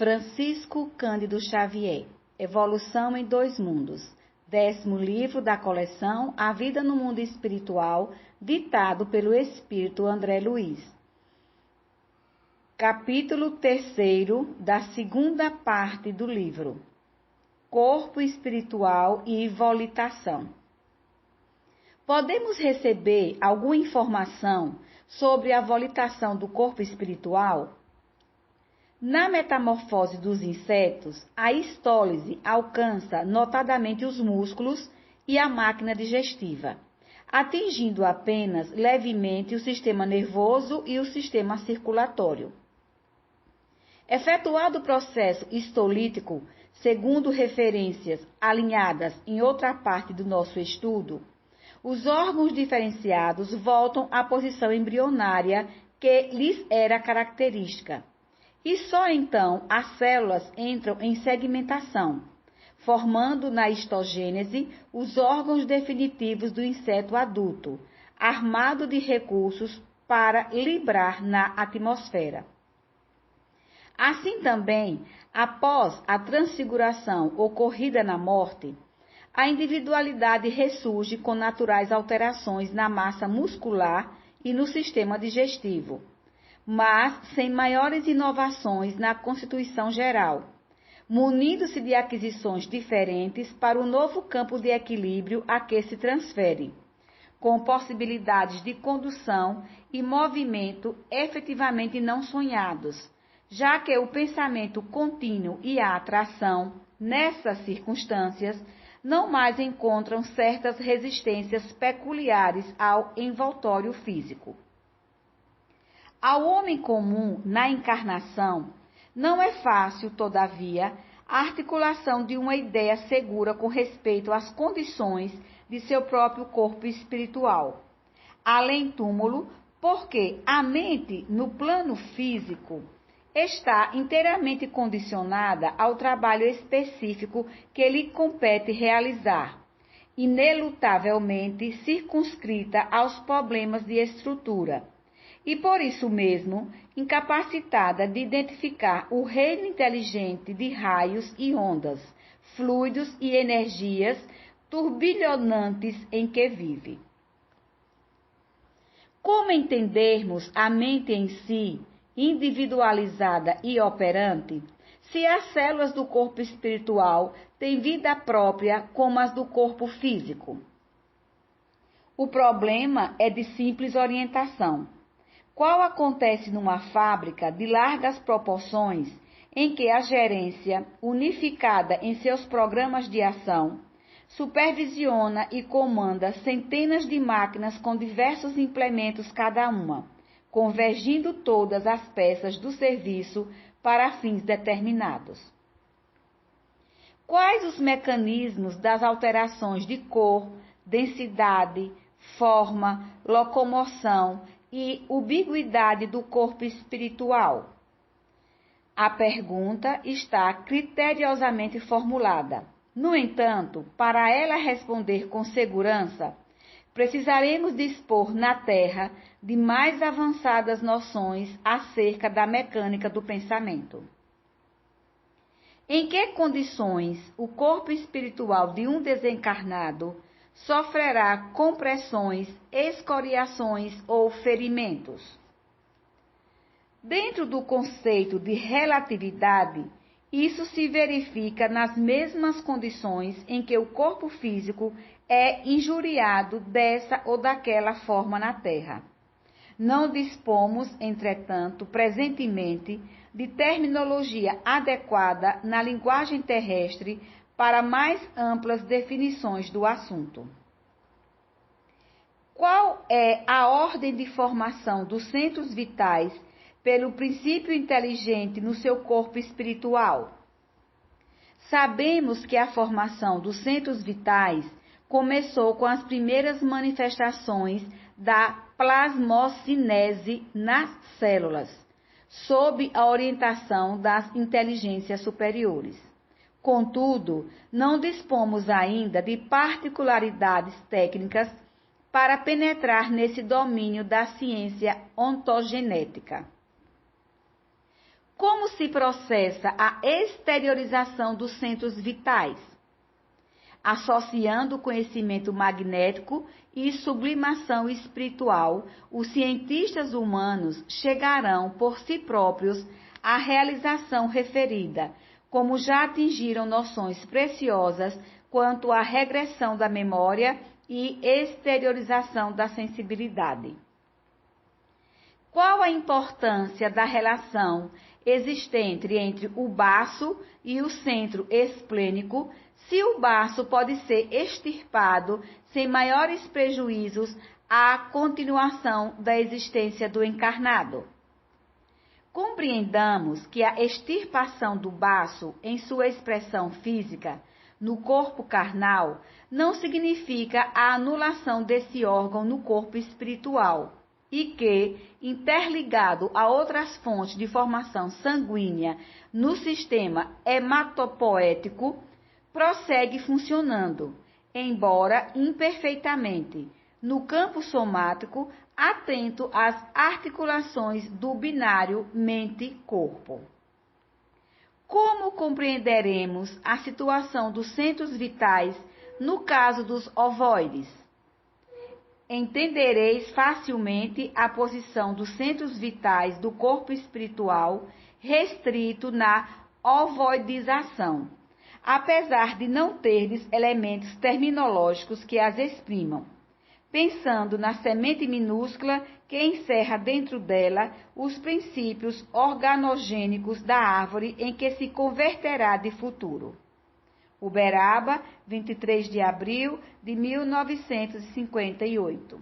Francisco Cândido Xavier, Evolução em Dois Mundos, 10º livro da coleção A Vida no Mundo Espiritual, ditado pelo Espírito André Luiz. Capítulo 3º da segunda parte do livro, Corpo Espiritual e Volitação. Podemos receber alguma informação sobre a volitação do corpo espiritual? Na metamorfose dos insetos, a histólise alcança notadamente os músculos e a máquina digestiva, atingindo apenas levemente o sistema nervoso e o sistema circulatório. Efetuado o processo histolítico, segundo referências alinhadas em outra parte do nosso estudo, os órgãos diferenciados voltam à posição embrionária que lhes era característica. E só então as células entram em segmentação, formando na histogênese os órgãos definitivos do inseto adulto, armado de recursos para librar na atmosfera. Assim também, após a transfiguração ocorrida na morte, a individualidade ressurge com naturais alterações na massa muscular e no sistema digestivo, mas sem maiores inovações na constituição geral, munindo-se de aquisições diferentes para o novo campo de equilíbrio a que se transfere, com possibilidades de condução e movimento efetivamente não sonhados, já que o pensamento contínuo e a atração, nessas circunstâncias, não mais encontram certas resistências peculiares ao envoltório físico. Ao homem comum, na encarnação, não é fácil, todavia, a articulação de uma ideia segura com respeito às condições de seu próprio corpo espiritual. Além túmulo, porque a mente, no plano físico, está inteiramente condicionada ao trabalho específico que lhe compete realizar, inelutavelmente circunscrita aos problemas de estrutura, e por isso mesmo incapacitada de identificar o reino inteligente de raios e ondas, fluidos e energias turbilhonantes em que vive. Como entendermos a mente em si, individualizada e operante, se as células do corpo espiritual têm vida própria como as do corpo físico? O problema é de simples orientação, qual acontece numa fábrica de largas proporções em que a gerência, unificada em seus programas de ação, supervisiona e comanda centenas de máquinas com diversos implementos cada uma, convergindo todas as peças do serviço para fins determinados. Quais os mecanismos das alterações de cor, densidade, forma, locomoção e ubiguidade do corpo espiritual? A pergunta está criteriosamente formulada. No entanto, para ela responder com segurança, precisaremos dispor na Terra de mais avançadas noções acerca da mecânica do pensamento. Em que condições o corpo espiritual de um desencarnado sofrerá compressões, escoriações ou ferimentos? Dentro do conceito de relatividade, isso se verifica nas mesmas condições em que o corpo físico é injuriado dessa ou daquela forma na Terra. Não dispomos, entretanto, presentemente, de terminologia adequada na linguagem terrestre para mais amplas definições do assunto. Qual é a ordem de formação dos centros vitais pelo princípio inteligente no seu corpo espiritual? Sabemos que a formação dos centros vitais começou com as primeiras manifestações da plasmocinese nas células, sob a orientação das inteligências superiores. Contudo, não dispomos ainda de particularidades técnicas para penetrar nesse domínio da ciência ontogenética. Como se processa a exteriorização dos centros vitais? Associando o conhecimento magnético e sublimação espiritual, os cientistas humanos chegarão por si próprios à realização referida, como já atingiram noções preciosas quanto à regressão da memória e exteriorização da sensibilidade. Qual a importância da relação existente entre o baço e o centro esplênico, se o baço pode ser extirpado sem maiores prejuízos à continuação da existência do encarnado? Compreendamos que a extirpação do baço, em sua expressão física, no corpo carnal, não significa a anulação desse órgão no corpo espiritual, e que, interligado a outras fontes de formação sanguínea no sistema hematopoético, prossegue funcionando, embora imperfeitamente, no campo somático, atento às articulações do binário mente-corpo. Como compreenderemos a situação dos centros vitais no caso dos ovoides? Entendereis facilmente a posição dos centros vitais do corpo espiritual restrito na ovoidização, apesar de não terdes elementos terminológicos que as exprimam, pensando na semente minúscula que encerra dentro dela os princípios organogênicos da árvore em que se converterá de futuro. Uberaba, 23 de abril de 1958.